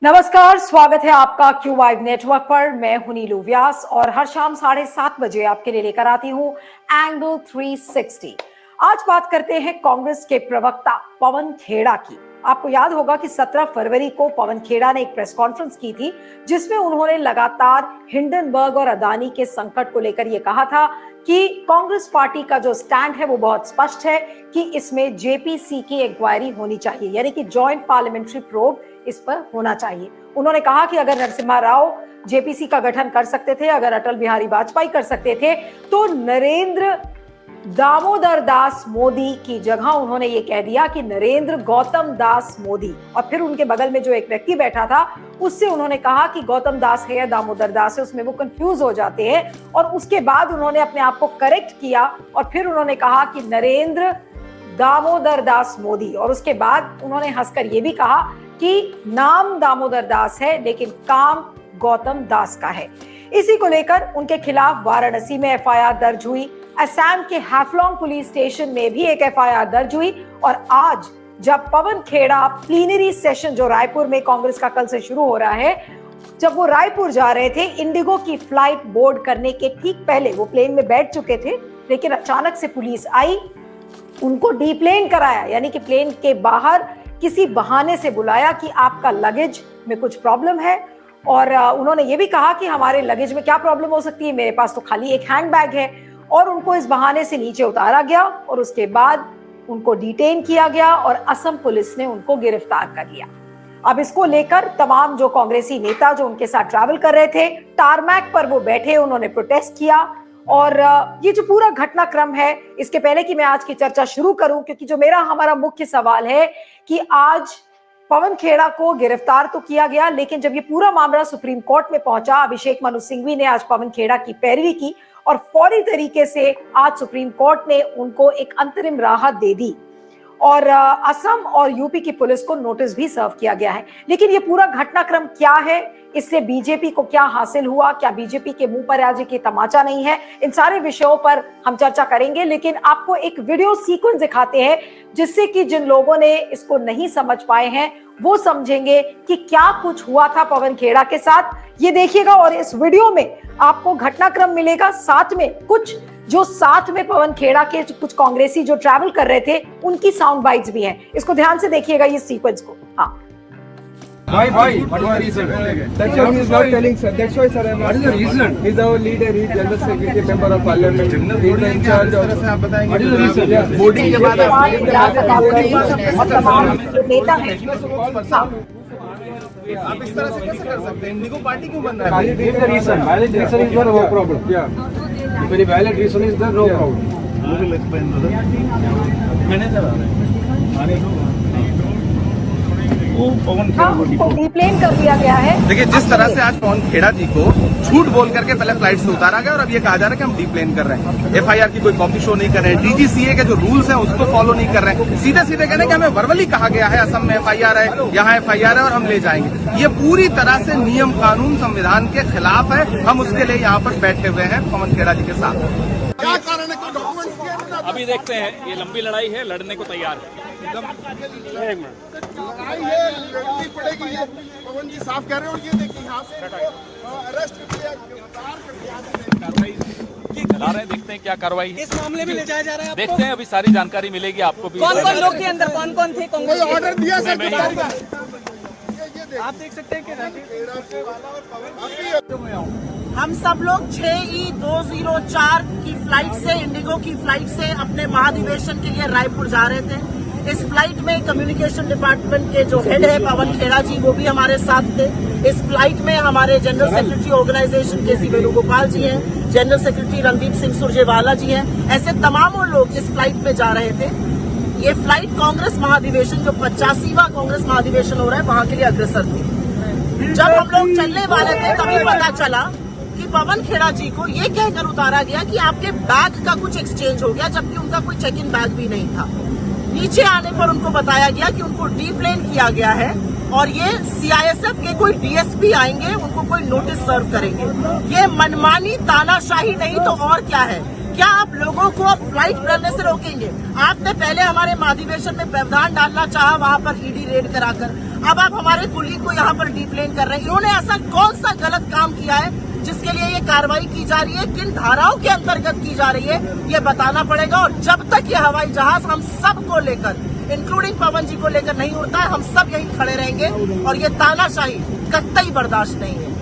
नमस्कार, स्वागत है आपका क्यू वाइव नेटवर्क पर। मैं हूं नीलू व्यास और हर शाम 7:30 बजे आपके लिए लेकर आती हूं एंगल 360। आज बात करते हैं कांग्रेस के प्रवक्ता पवन खेड़ा की। आपको याद होगा कि 17 फरवरी को पवन खेड़ा ने एक प्रेस कॉन्फ्रेंस की थी जिसमें उन्होंने लगातार हिंडनबर्ग और अदानी के संकट को लेकर यह कहा था कि कांग्रेस पार्टी का जो स्टैंड है वो बहुत स्पष्ट है कि इसमें जेपीसी की इंक्वायरी होनी चाहिए, यानी कि जॉइंट पार्लियामेंट्री प्रोब इस पर होना चाहिए। उन्होंने कहा कि अगर नरसिम्हा राव जेपीसी का गठन कर सकते थे, अगर अटल बिहारी वाजपेयी कर सकते थे, तो नरेंद्र दामोदर दास मोदी की जगह उन्होंने ये कह दिया कि नरेंद्र गौतम दास मोदी। और फिर उनके बगल में जो एक व्यक्ति बैठा था उससे उन्होंने कहा कि गौतम दास है या दामोदर दास है, उसमें वो कंफ्यूज हो जाते हैं। और उसके बाद उन्होंने अपने आप को करेक्ट किया और फिर उन्होंने कहा कि नरेंद्र दामोदर दास मोदी। और उसके बाद उन्होंने हंसकर ये भी कहा कि नाम दामोदर दास है लेकिन काम गौतम दास का है। इसी को लेकर उनके खिलाफ वाराणसी में एफआईआर दर्ज हुई, असम के हैफलॉन्ग पुलिस स्टेशन में भी एक एफआईआर दर्ज हुई। और आज जब पवन खेड़ा प्लीनरी सेशन जो रायपुर में कांग्रेस का कल से शुरू हो रहा है, जब वो रायपुर जा रहे थे, इंडिगो की फ्लाइट बोर्ड करने के ठीक पहले वो प्लेन में बैठ चुके थे, लेकिन अचानक से पुलिस आई, उनको डीप्लेन कराया, यानी कि प्लेन के बाहर किसी बहाने से बुलाया कि आपका लगेज में कुछ प्रॉब्लम है। और उन्होंने ये भी कहा कि हमारे लगेज में क्या प्रॉब्लम हो सकती है, मेरे पास तो खाली एक हैंडबैग है। और उनको इस बहाने से नीचे उतारा गया और उसके बाद उनको डिटेन किया गया और असम पुलिस ने उनको गिरफ्तार कर लिया। अब इसको लेकर तमाम जो कांग्रेसी नेता जो उनके साथ ट्रैवल कर रहे थे, टारमैक पर वो बैठे, उन्होंने प्रोटेस्ट किया। और ये जो पूरा घटनाक्रम है, इसके पहले कि मैं आज की चर्चा शुरू करूं, क्योंकि जो हमारा मुख्य सवाल है कि आज पवन खेड़ा को गिरफ्तार तो किया गया, लेकिन जब ये पूरा मामला सुप्रीम कोर्ट में पहुंचा, अभिषेक मनु सिंघवी ने आज पवन खेड़ा की पैरवी की और फौरी तरीके से आज सुप्रीम कोर्ट ने उनको एक अंतरिम राहत दे दी और असम और यूपी की पुलिस को नोटिस भी सर्व किया गया है। लेकिन ये पूरा घटनाक्रम क्या है, इससे बीजेपी को क्या हासिल हुआ, क्या बीजेपी के मुंह पर आज ये तमाचा नहीं है, इन सारे विषयों पर हम चर्चा करेंगे। लेकिन आपको एक वीडियो सीक्वेंस दिखाते हैं जिससे कि जिन लोगों ने इसको नहीं समझ पाए हैं वो समझेंगे कि क्या कुछ हुआ था पवन खेड़ा के साथ। ये देखिएगा और इस वीडियो में आपको घटनाक्रम मिलेगा, साथ में कुछ जो साथ में पवन खेड़ा के कुछ कांग्रेसी जो ट्रैवल कर रहे थे उनकी साउंड बाइट्स भी हैं। इसको ध्यान से देखिएगा इस सीक्वेंस को। हाँ, Why? What is the reason? That's what he is not telling, sir. That's why, sir, I am asking. What is the reason? He is our leader. He is general secretary, member of parliament. He is in charge of. What is the reason? Voting के बाद नेता है, आप इस तरह से कैसे कर सकते हैं? इंडिगो पार्टी क्यों बन रहा है? Valid reason. Valid reason is there, no problem. Yeah. Very valid reason is there, no problem. डिप्लेन कर दिया गया है। देखिए, जिस तरह से आज पवन खेड़ा जी को झूठ बोल करके पहले फ्लाइट से उतारा गया और अब ये कहा जा रहा है कि हम डीप्लेन कर रहे हैं, एफआईआर की कोई कॉपी शो नहीं कर रहे हैं, डीजीसीए के जो रूल्स हैं उसको फॉलो नहीं कर रहे हैं, सीधे सीधे कहने कि हमें वर्बली कहा गया है असम में एफआईआर है, यहाँ एफआईआर है और हम ले जाएंगे। ये पूरी तरह से नियम कानून संविधान के खिलाफ है। हम उसके लिए यहाँ पर बैठे हुए हैं पवन खेड़ा जी के साथ। क्या कारण है? डॉक्यूमेंट अभी देखते हैं, ये लंबी लड़ाई है, लड़ने को तैयार है। लड़ाई है, लड़नी पड़ेगी। ये पवन जी साफ कह रहे हो। ये देखिए, यहाँ से अरेस्ट कर दिया, गिरफ्तार कर दिया। कार्रवाई ये चला रहे हैं, देखते हैं क्या कार्रवाई है। इस मामले में ले जाया जा रहा है। देखते हैं, अभी सारी जानकारी मिलेगी आपको भी। कौन कौन लोग थे अंदर, कौन कौन थे? कोई ऑर्डर दिया सर? आप देख सकते हैं कि हम सब लोग 6E204 की फ्लाइट से, इंडिगो की फ्लाइट से अपने महाधिवेशन के लिए रायपुर जा रहे थे। इस फ्लाइट में कम्युनिकेशन डिपार्टमेंट के जो हेड है पवन खेड़ा जी, वो भी हमारे साथ थे। इस फ्लाइट में हमारे जनरल सेक्रेटरी ऑर्गेनाइजेशन केसी वेणुगोपाल जी हैं, जनरल सेक्रेटरी रणदीप सिंह सुरजेवाला जी हैं। ऐसे तमाम लोग इस फ्लाइट में जा रहे थे। ये फ्लाइट कांग्रेस महाधिवेशन, जो 85वां कांग्रेस महाधिवेशन हो रहा है, वहां के लिए अग्रसर थी। जब हम लोग चलने वाले थे तभी पता चला कि पवन खेड़ा जी को ये कहकर उतारा गया कि आपके बैग का कुछ एक्सचेंज हो गया, जबकि उनका कोई चेक इन बैग भी नहीं था। नीचे आने पर उनको बताया गया कि उनको डीप्लेन किया गया है और ये सीआईएसएफ के कोई डीएसपी आएंगे, उनको कोई नोटिस सर्व करेंगे। ये मनमानी तानाशाही नहीं तो और क्या है? क्या आप लोगों को अब फ्लाइट करने से रोकेंगे? आपने पहले हमारे महाधिवेशन में व्यवधान डालना चाहा, वहां पर ईडी रेड कराकर। अब आप हमारे कुलीग को यहाँ पर डीप्लेन कर रहे हैं। इन्होंने ऐसा कौन सा गलत काम किया है जिसके लिए ये कार्रवाई की जा रही है, किन धाराओं के अंतर्गत की जा रही है, ये बताना पड़ेगा। और जब तक ये हवाई जहाज हम सबको लेकर, इंक्लूडिंग पवन जी को लेकर नहीं उड़ता है, हम सब यहीं खड़े रहेंगे और ये तानाशाही कतई बर्दाश्त नहीं है।